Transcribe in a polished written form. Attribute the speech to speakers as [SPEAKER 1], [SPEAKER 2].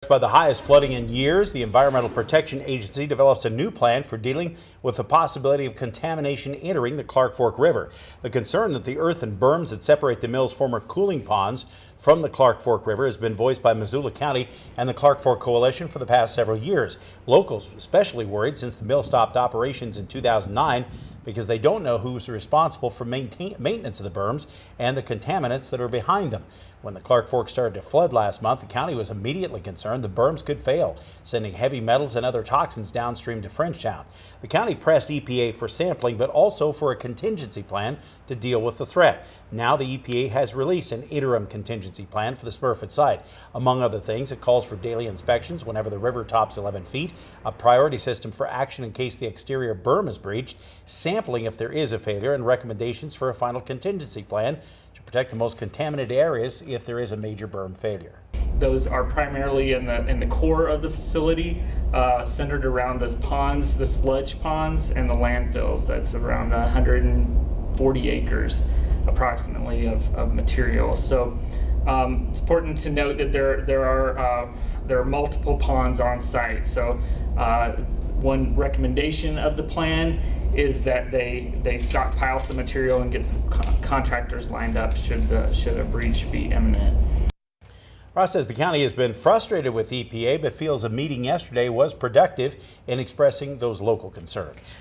[SPEAKER 1] By the highest flooding in years, the Environmental Protection Agency develops a new plan for dealing with the possibility of contamination entering the Clark Fork River. The concern that the earth and berms that separate the mill's former cooling ponds from the Clark Fork River has been voiced by Missoula County and the Clark Fork Coalition for the past several years. Locals especially worried since the mill stopped operations in 2009 because they don't know who's responsible for maintenance of the berms and the contaminants that are behind them. When the Clark Fork started to flood last month, the county was immediately concerned the berms could fail, sending heavy metals and other toxins downstream to Frenchtown. The county pressed EPA for sampling, but also for a contingency plan to deal with the threat. Now the EPA has released an interim contingency plan for the Smurfit site. Among other things, it calls for daily inspections whenever the river tops 11 feet, a priority system for action in case the exterior berm is breached, sampling if there is a failure, and recommendations for a final contingency plan to protect the most contaminated areas if there is a major berm failure.
[SPEAKER 2] Those are primarily in the core of the facility, centered around the ponds, the sludge ponds, and the landfills. That's around 140 acres approximately of material. So it's important to note that there are multiple ponds on site. So one recommendation of the plan is that they stockpile some material and get some contractors lined up should a breach be imminent.
[SPEAKER 1] Ross says the county has been frustrated with EPA, but feels a meeting yesterday was productive in expressing those local concerns.